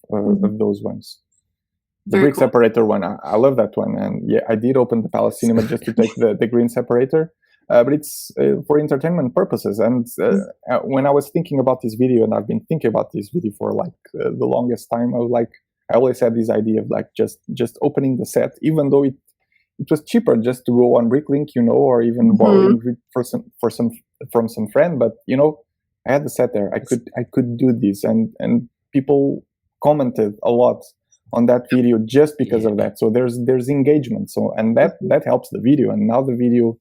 those ones. The brick separator one, I love that one, and I did open the Palace Cinema just to take the green separator, but it's for entertainment purposes. And when I was thinking about this video, and I've been thinking about this video for like the longest time, I always had this idea of like just opening the set, even though it was cheaper just to go on Bricklink, or even borrowing from some friend. But I had the set there. I could do this, and people commented a lot on that video just because of that. So there's engagement. So and that helps the video. And now the video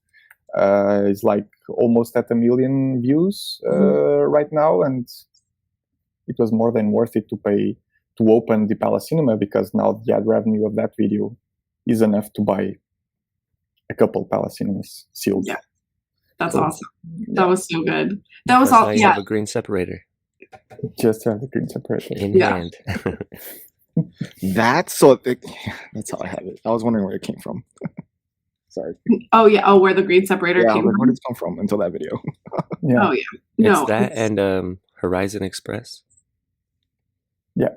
is like almost at 1 million views right now, and it was more than worth it to open the Palace Cinema, because now the ad revenue of that video is enough to buy a couple Palace Cinemas sealed. Yeah, that's awesome. That was so good. That was awesome. You have a green separator. Just to have the green separator in hand. That's how I have it. I was wondering where it came from. Sorry. Oh yeah. Oh, where the green separator came from. Where did it come from until that video? Oh yeah. No, it's that and Horizon Express. Yeah,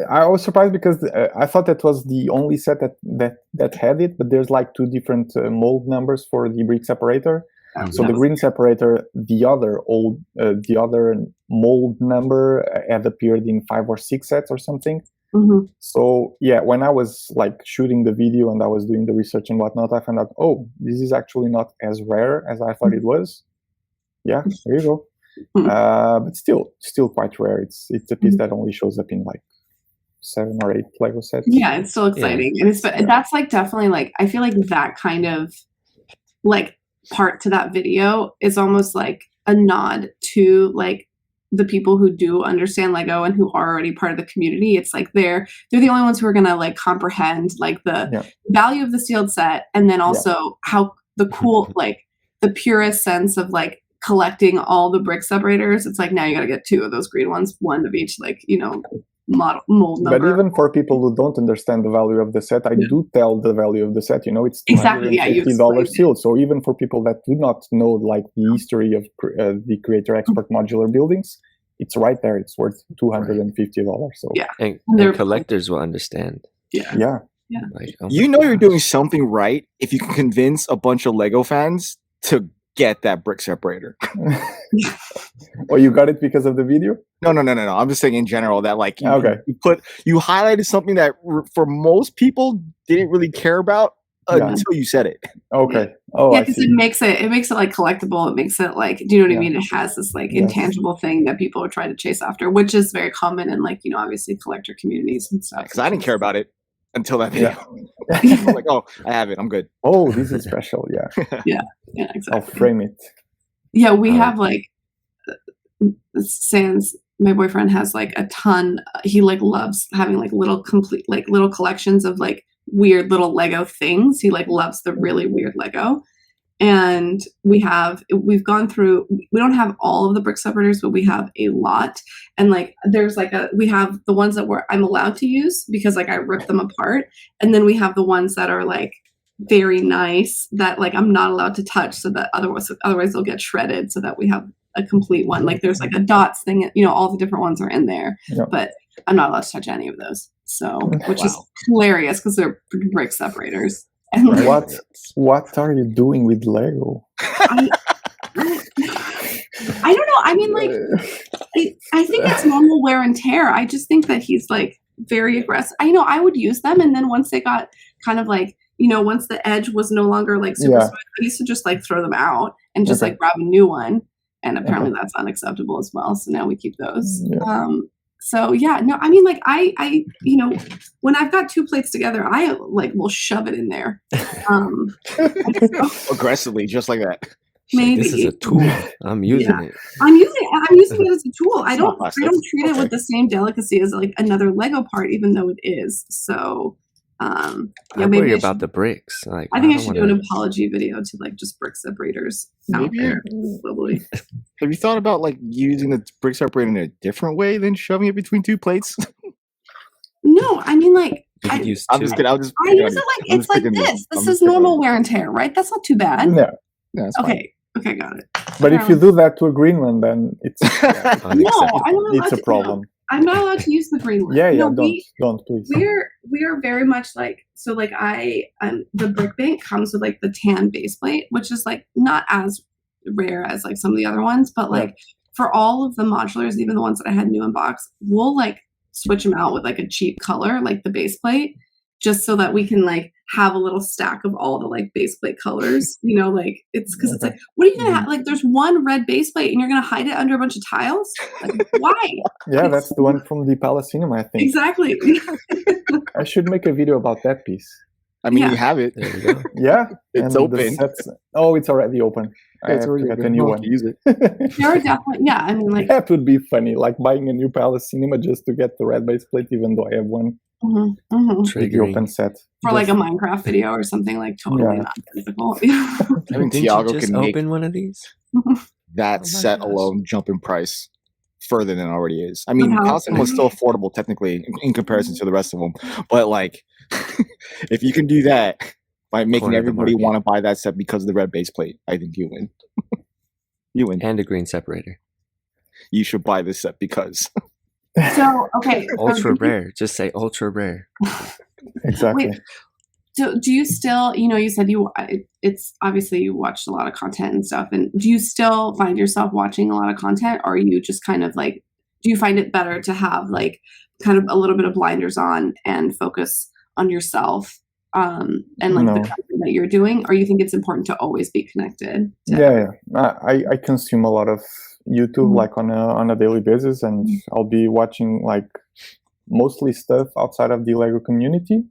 I was surprised because I thought that was the only set that had it, but there's like 2 different mold numbers for the brick separator. So the green separator, the other mold number had appeared in 5 or 6 sets or something. So yeah, when I was like shooting the video and I was doing the research and whatnot, I found out, this is actually not as rare as I thought it was. Yeah, there you go. But still quite rare. It's a piece that only shows up in like 7 or 8 Lego sets. Yeah, it's still exciting, and that's like definitely like I feel like that kind of like part to that video is almost like a nod to like the people who do understand Lego and who are already part of the community. It's like they're the only ones who are gonna like comprehend like the value of the sealed set, and then also how the cool like the purest sense of like collecting all the brick separators. It's like now you got to get 2 of those green ones, 1 of each, like mold number. But even for people who don't understand the value of the set, I do tell the value of the set. It's $250 sealed. So even for people that do not know like the history of the Creator Expert modular buildings, it's right there. It's worth $250. So and collectors will understand. Yeah. Like, you're doing something right if you can convince a bunch of Lego fans to get that brick separator. Oh, you got it because of the video? No. I'm just saying in general that like you highlighted something that for most people didn't really care about until you said it. Okay. Oh, because it makes it like collectible. It makes it like, do you know what I mean? It has this like intangible thing that people are trying to chase after, which is very common in like obviously collector communities and stuff. Because I didn't care about it until that video. I was like, I have it. I'm good. Oh, this is special. Yeah. Yeah, exactly. I'll frame it. Yeah, we have like Sans. My boyfriend has like a ton. He like loves having like little collections of like weird little Lego things. He like loves the really weird Lego. And we've gone through, we don't have all of the brick separators, but we have a lot. And like, there's like we have the ones that I'm allowed to use because like I rip them apart. And then we have the ones that are like very nice that like I'm not allowed to touch, so that otherwise they'll get shredded, so that we have a complete one. Like there's like a dots thing, all the different ones are in there, but I'm not allowed to touch any of those. So, which is hilarious because they're brick separators. And what are you doing with Lego? I don't know. I mean, like, I think it's normal wear and tear. I just think that he's like very aggressive. I would use them, and then once they got kind of like, once the edge was no longer like super smooth, I used to just like throw them out and just like grab a new one. And apparently that's unacceptable as well. So now we keep those. Yeah. So yeah, no, I mean, like I when I've got two plates together, I like will shove it in there. Aggressively, just like that. Maybe this is a tool. I'm using it. I'm using it as a tool. I don't treat it with the same delicacy as like another Lego part, even though it is. So I worry about the bricks. Like I think I should do an apology video to like just brick separators out there globally. Have you thought about like using the brick separator in a different way than shoving it between two plates? No, I mean like I'm just kidding. I use it like it's like this. This is normal wear and tear, right? That's not too bad. Yeah. Okay, got it. But if you do that to a green one, then it's it's a problem. I'm not allowed to use the green one. Don't please. We are very much like, so like the brick bank comes with like the tan base plate, which is like not as rare as like some of the other ones, but like for all of the modulars, even the ones that I had new in box, we'll like switch them out with like a cheap color, like the base plate, just so that we can like have a little stack of all the like base plate colors, like it's because it's like, what are you gonna have? Like there's one red base plate and you're gonna hide it under a bunch of tiles? Like, why? Yeah, that's the one from the Palace Cinema, I think. Exactly. I should make a video about that piece. I mean, you have it. There you go. Yeah, it's open. It's already open. I have to get a new one. Use it. There are definitely, I mean, like that would be funny, like buying a new Palace Cinema just to get the red base plate, even though I have one. The open set for like a Minecraft video or something, like totally not difficult. I mean, Tiago can make open one of these. That set alone jump in price further than it already is. I mean, Palace was still affordable technically in comparison to the rest of them, but like, if you can do that by making everybody want to buy that set because of the red base plate, I think you win. You win. And a green separator. You should buy this set because. So okay, ultra rare. Just say ultra rare. Exactly. Wait, so do you still, you said it's obviously you watched a lot of content and stuff, and do you still find yourself watching a lot of content, or are you just kind of like, do you find it better to have like kind of a little bit of blinders on and focus on yourself and like the content that you're doing, or you think it's important to always be connected? I consume a lot of YouTube like on a daily basis, and I'll be watching like mostly stuff outside of the Lego community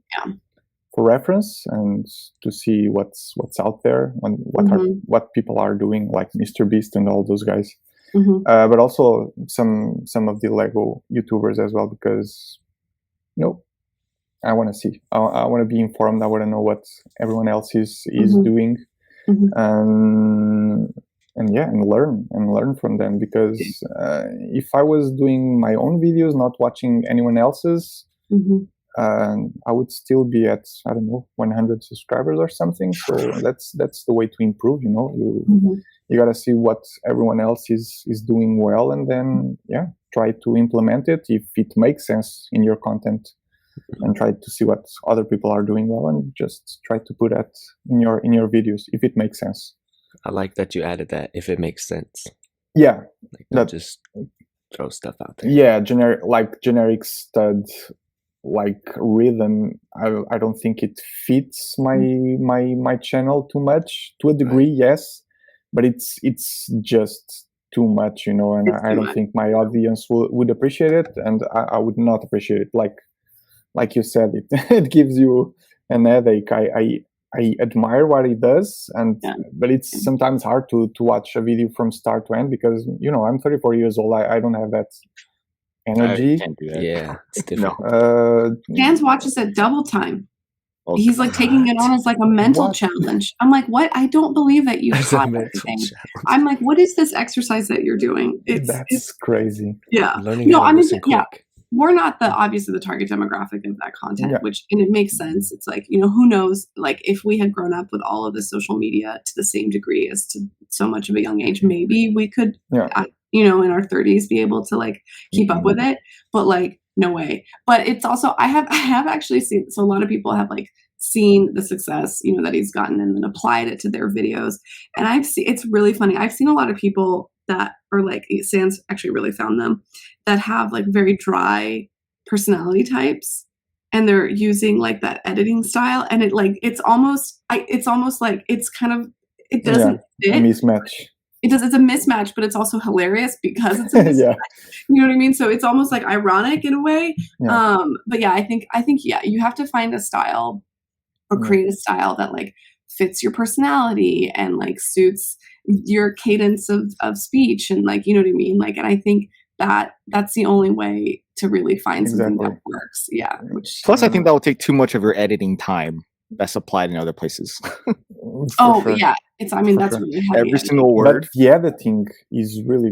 for reference and to see what's out there and what people are doing, like Mr. Beast and all those guys. But also some of the Lego YouTubers as well, because I want to see. I want to be informed. I want to know what everyone else is doing, and learn from them. Because if I was doing my own videos, not watching anyone else's, I would still be at 100 subscribers or something. So that's the way to improve. You gotta see what everyone else is doing well, and then try to implement it if it makes sense in your content. And try to see what other people are doing well, and just try to put that in your videos if it makes sense. I like that you added that, if it makes sense. Yeah, like not just throw stuff out there. Yeah, generic stud like rhythm. I don't think it fits my channel too much. To a degree, yes, but it's just too much, and I don't think my audience would appreciate it, and I would not appreciate it. Like you said, it gives you an headache. I admire what he does, but it's sometimes hard to watch a video from start to end because I'm 34 years old. I don't have that energy. I can't do that. Yeah, it's different. Dan's watches at double time. Oh, he's like taking it on as like a mental challenge. I'm like, what? I don't believe that you taught everything. I'm like, what is this exercise that you're doing? It's crazy. Yeah. Learning how to listen quick. we're not obviously the target demographic of that content, and it makes sense. It's like, who knows, like if we had grown up with all of the social media to the same degree as to so much of a young age, maybe we could, in our 30s be able to like keep up with it, but like, no way. But it's also, I have actually seen, so a lot of people have like seen the success, that he's gotten and then applied it to their videos. And it's really funny. I've seen a lot of people that are like, Sans actually really found them, that have like very dry personality types, and they're using like that editing style, and it's almost like it's kind of, it doesn't fit. A mismatch. It's a mismatch, but it's also hilarious because it's a mismatch. You know what I mean? So it's almost like ironic in a way. But yeah, I think you have to find a style or create a style that like fits your personality and like suits your cadence of speech, and like, you know what I mean? Like, and I think that's the only way to really find something that works. Yeah. Plus, I think that will take too much of your editing time that's applied in other places. Yeah. That's really heavy. Every single word. But the editing is really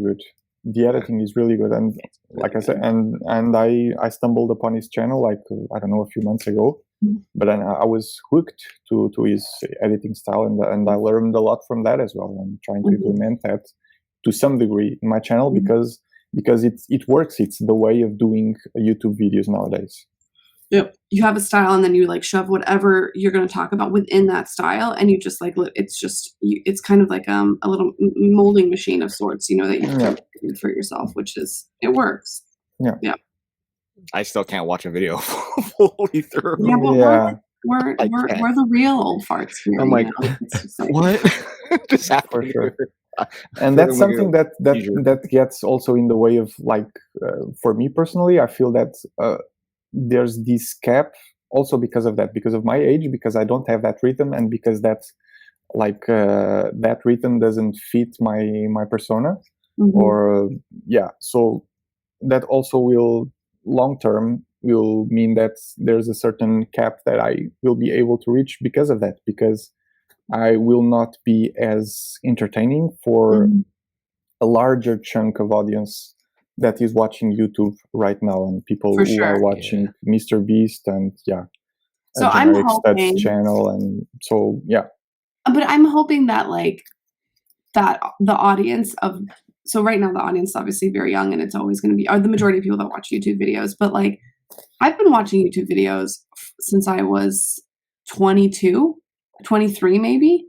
good. And like I said, and I stumbled upon his channel like, I don't know, a few months ago. But then I was hooked to his editing style, and I learned a lot from that as well. I'm trying to implement that to some degree in my channel because it works. It's the way of doing YouTube videos nowadays. Yep. You have a style, and then you like shove whatever you're going to talk about within that style, and you just like it's kind of like a little molding machine of sorts, that you can for yourself, which is, it works. Yeah. I still can't watch a video fully through. Yeah, but we're the real old farts here. I'm like, what? Just for sure. And that's something that gets also in the way of like, for me personally, I feel that there's this cap also because of that, because of my age, because I don't have that rhythm, and because that's like that rhythm doesn't fit my persona, so that also will long term will mean that there's a certain cap that I will be able to reach because of that, because I will not be as entertaining for a larger chunk of audience that is watching YouTube right now, and people who are watching Mr. Beast and so I'm hoping channel, and so but I'm hoping that like that the audience of, so right now the audience is obviously very young, and it's always going to be, are the majority of people that watch YouTube videos, but like I've been watching YouTube videos since I was 22, 23 maybe.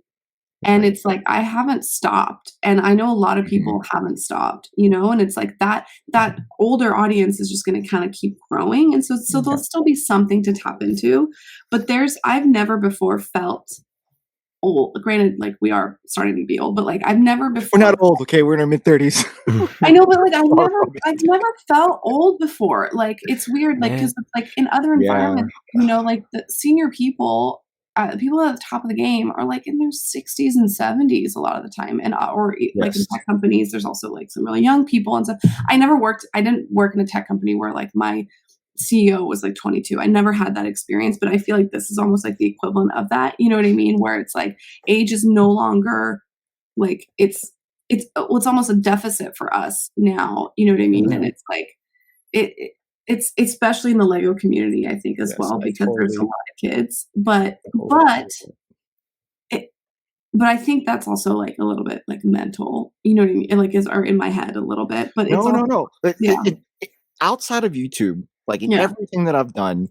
And it's like, I haven't stopped. And I know a lot of people haven't stopped, and it's like that older audience is just going to kind of keep growing. And so there'll still be something to tap into, but I've never before felt old. Granted, like we are starting to be old, but like I've never before. We're not old, okay? We're in our mid-30s. I know, but like I've never felt old before. Like it's weird, like because like in other environments, like the senior people at the top of the game are like in their 60s and 70s a lot of the time, and like in tech companies, there's also like some really young people and stuff. I didn't work in a tech company where like my CEO was like 22. I never had that experience, but I feel like this is almost like the equivalent of that. You know what I mean? Where it's like age is no longer like it's almost a deficit for us now. You know what I mean? And it's like it's especially in the Lego community, I think, as well, because there's a lot of kids. But I think that's also like a little bit like mental. You know what I mean? It like are in my head a little bit. But no. Outside of YouTube, like in everything that I've done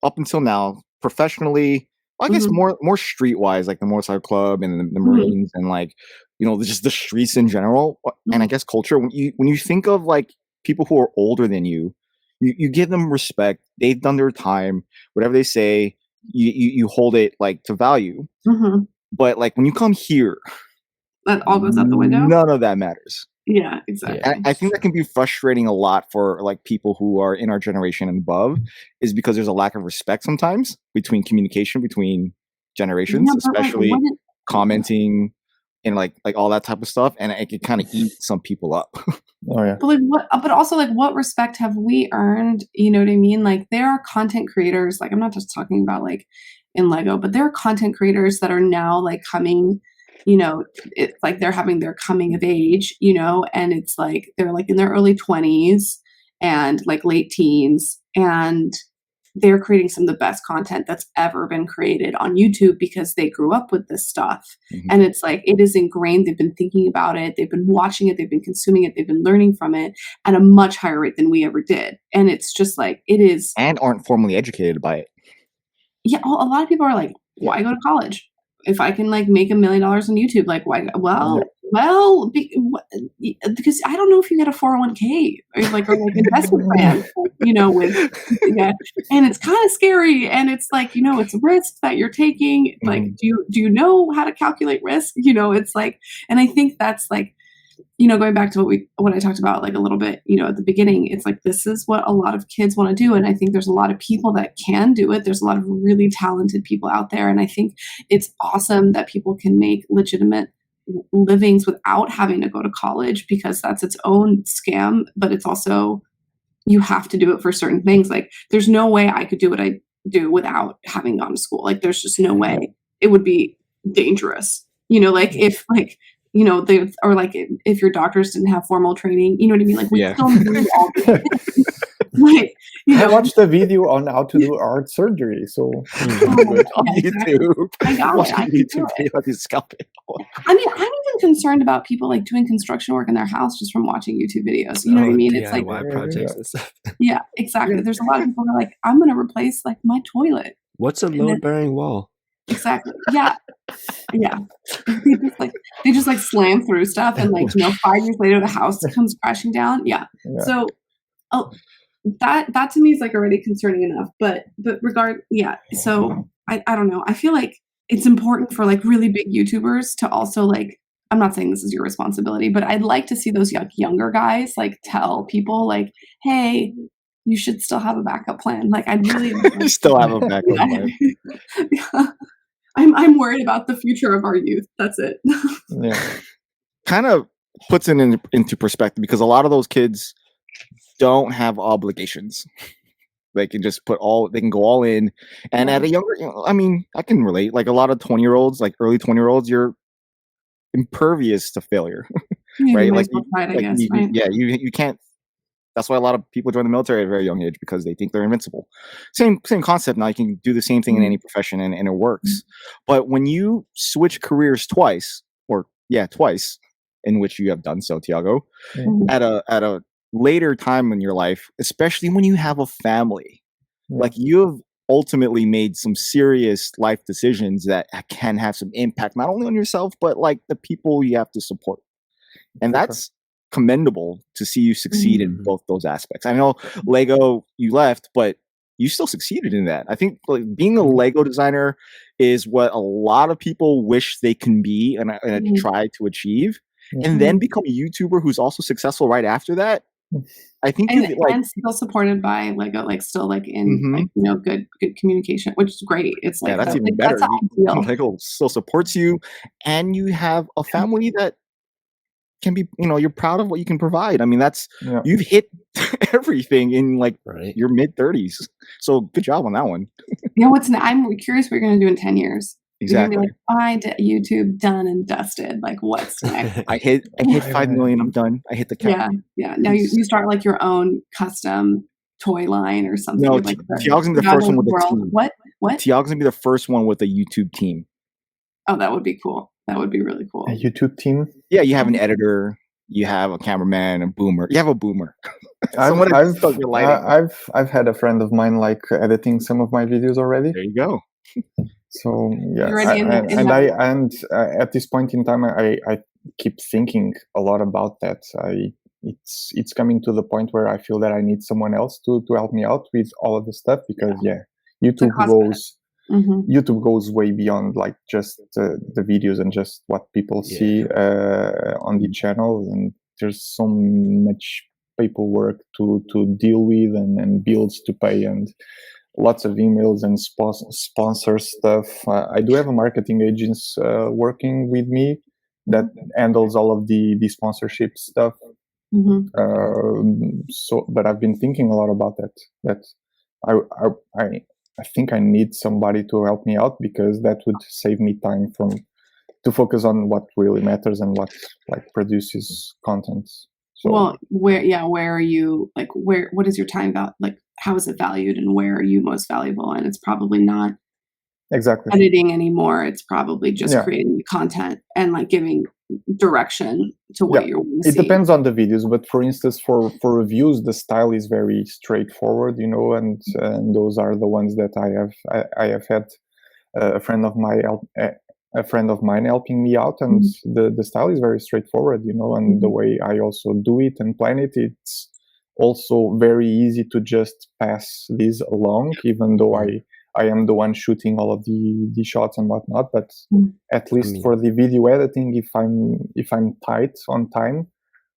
up until now, professionally, I guess more streetwise, like the motorcycle club and the Marines and like, just the streets in general, and I guess culture. When you think of like people who are older than you, you give them respect. They've done their time. Whatever they say, you hold it like to value. But like when you come here, that all goes out the window. None of that matters. Yeah, exactly. I think that can be frustrating a lot for like people who are in our generation and above, is because there's a lack of respect sometimes between communication between generations, especially commenting and like all that type of stuff, and it can kind of eat some people up. But like but also like what respect have we earned? You know what I mean? Like there are content creators, like I'm not just talking about like in Lego, but there are content creators that are now like coming, it's like they're having their coming of age, and it's like they're like in their early 20s, and like late teens, and they're creating some of the best content that's ever been created on YouTube because they grew up with this stuff. And it's like, it is ingrained. They've been thinking about it. They've been watching it. They've been consuming it. They've been learning from it at a much higher rate than we ever did. And it's just like, it is. And aren't formally educated by it. Yeah. A lot of people are like, why go to college? If I can like make $1 million on YouTube, like why? Because I don't know if you get a 401k or like investment plan, with and it's kind of scary, and it's like it's a risk that you're taking. Like, do you know how to calculate risk? It's like, and I think that's like, going back to what I talked about like a little bit, at the beginning, it's like, this is what a lot of kids want to do. And I think there's a lot of people that can do it. There's a lot of really talented people out there. And I think it's awesome that people can make legitimate livings without having to go to college, because that's its own scam. But it's also, you have to do it for certain things. Like, there's no way I could do what I do without having gone to school. Like, there's just no way. It would be dangerous. Like, if like, or like if your doctors didn't have formal training, you know what I mean? Like, we still do all this. Like, I watched a video on how to do art surgery, so on YouTube. I got it. I YouTube video of his scalpel. I mean, I'm even concerned about people like doing construction work in their house just from watching YouTube videos. You know what I mean? It's like projects and stuff. Yeah, exactly. There's a lot of people who are like, I'm going to replace like my toilet. What's a load-bearing wall? Exactly. Yeah. Yeah. They just like slam through stuff, and like 5 years later the house comes crashing down. Yeah. So that to me is like already concerning enough. But so I don't know. I feel like it's important for like really big YouTubers to also like, I'm not saying this is your responsibility, but I'd like to see those younger guys like tell people like, hey, you should still have a backup plan. Like, I'd really still have a backup plan. Yeah. I'm worried about the future of our youth. That's it. Kind of puts it into perspective, because a lot of those kids don't have obligations. They can just they can go all in. And at a younger, I mean, I can relate. Like, a lot of 20-year-olds, like early 20-year-olds, you're impervious to failure, right? Like, you can't. That's why a lot of people join the military at a very young age, because they think they're invincible. Same concept. Now you can do the same thing in any profession, and it works. But when you switch careers twice, in which you have done so, Tiago, at a later time in your life, especially when you have a family, like, you have ultimately made some serious life decisions that can have some impact, not only on yourself, but like the people you have to support. And that's commendable to see you succeed in both those aspects. I know Lego, you left, but you still succeeded in that. I think like being a Lego designer is what a lot of people wish they can be and try to achieve, and then become a YouTuber who's also successful right after that. I think and still supported by Lego, like still like in good communication, which is great. It's like that's even better. Lego still supports you, and you have a family that can be, you're proud of what you can provide. I mean, you've hit everything in like your mid-30s. So good job on that one. I'm curious what you're going to do in 10 years. Exactly. You're gonna be like, YouTube done and dusted. Like, what's next? I hit 5 million. I'm done. I hit the cap. Yeah. Now you start like your own custom toy line or something. No, like Tiago's gonna be the first one with a team. What? Tiago's gonna be the first one with a YouTube team. Oh, that would be cool. That would be really cool. A YouTube team? Yeah, you have an editor, you have a cameraman, a boomer. You have a boomer. I've had a friend of mine like editing some of my videos already. There you go. So at this point in time, I keep thinking a lot about that. It's coming to the point where I feel that I need someone else to help me out with all of the stuff, because YouTube goes way beyond like just the videos and just what people see on the channel, and there's so much paperwork to deal with and bills to pay and lots of emails and sponsor stuff. I do have a marketing agency working with me that handles all of the sponsorship stuff. But I've been thinking a lot about that I think I need somebody to help me out, because that would save me time to focus on what really matters and what like produces content. So, well, where are you, like, what is your time like, how is it valued, and where are you most valuable? And it's probably not exactly. editing anymore. It's probably just creating the content and like giving direction to what you're wanting to see. It depends on the videos, but for instance, for reviews, the style is very straightforward, you know, and those are the ones that I have had a friend of mine helping me out, and the style is very straightforward, you know, and the way I also do it and plan it, it's also very easy to just pass these along, even though I am the one shooting all of the shots and whatnot. But at least for the video editing, if I'm tight on time,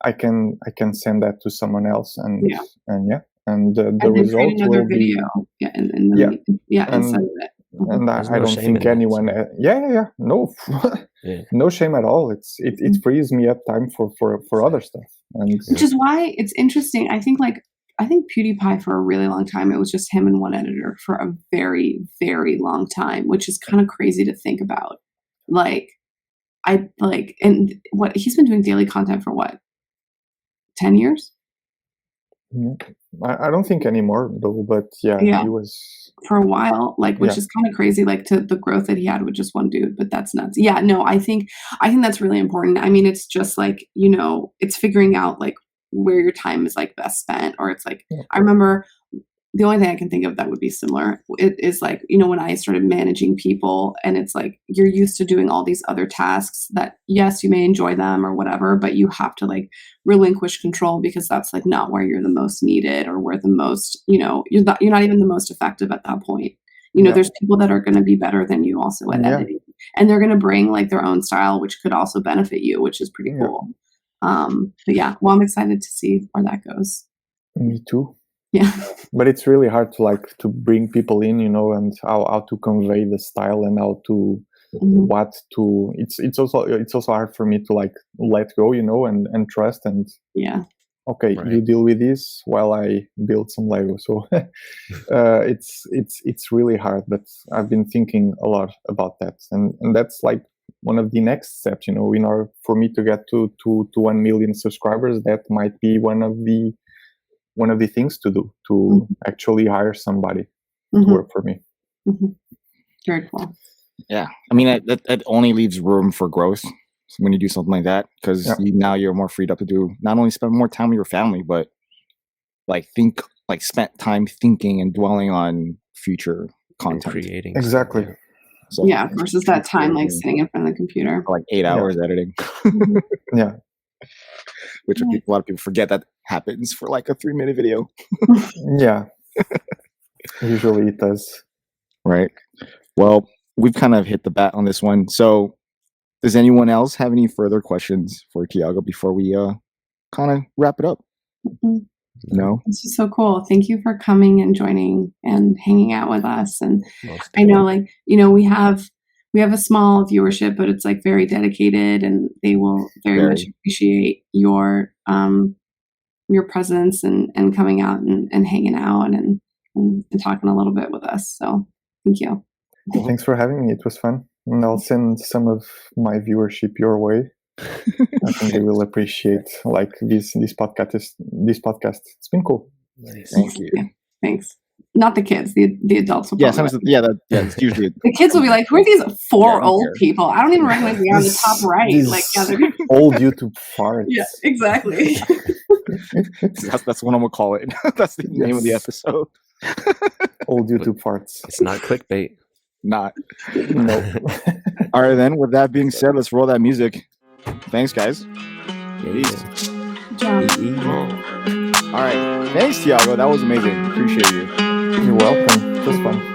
I can send that to someone else, and the result will be and I don't think anyone no shame at all. It frees me up time for other stuff, and which is why it's interesting. I think PewDiePie, for a really long time, it was just him and one editor for a very, very long time, which is kind of crazy to think about. And what he's been doing daily content for 10 years? I don't think anymore though, but he was for a while, which is kind of crazy, to the growth that he had with just one dude, but that's nuts. Yeah, no, I think that's really important. I mean, it's just it's figuring out where your time is best spent, or it's I remember the only thing I can think of that would be similar is when I started managing people, and it's you're used to doing all these other tasks that, yes, you may enjoy them or whatever, but you have to relinquish control, because that's not where you're the most needed, or where the most, you're not even the most effective at that point. There's people that are going to be better than you also at editing, and they're going to bring their own style, which could also benefit you, which is pretty cool. But yeah, well, I'm excited to see where that goes. Me too. Yeah. But it's really hard to bring people in, and how to convey the style, and how to it's also hard for me to let go, and trust, and you deal with this while I build some Lego. So it's really hard, but I've been thinking a lot about that, and that's one of the next steps, in order for me to get to 1 million subscribers. That might be one of the things to do, to actually hire somebody to work for me. Very cool. Yeah, I mean, that only leaves room for growth when you do something like that, because now you're more freed up to do, not only spend more time with your family, but spent time thinking and dwelling on future content, creating exactly. So, versus that time sitting in front of the computer for 8 hours editing. Which a lot of people forget that happens for a 3-minute video. Usually it does. Right. Well, we've kind of hit the bat on this one. So does anyone else have any further questions for Tiago before we kind of wrap it up? No? This is so cool. Thank you for coming and joining and hanging out with us. And I know we have a small viewership, but it's very dedicated, and they will very much appreciate your presence and coming out and hanging out and talking a little bit with us. So thank you. Thanks for having me. It was fun. And I'll send some of my viewership your way. I think they will appreciate this podcast. It's been cool. Nice. Thank you. Yeah, thanks. Not the kids, the adults will. It's usually the kids will be like, "Who are these 4 old people? I don't even recognize the guy on the top right." Old YouTube farts. Yeah, exactly. That's what I'm gonna call it. That's the name of the episode. Old YouTube farts. It's not clickbait. Not. No. All right, then. With that being said, let's roll that music. Thanks, guys. Peace. Good job. All right. Thanks, Tiago. That was amazing. Appreciate you. You're welcome. It was fun.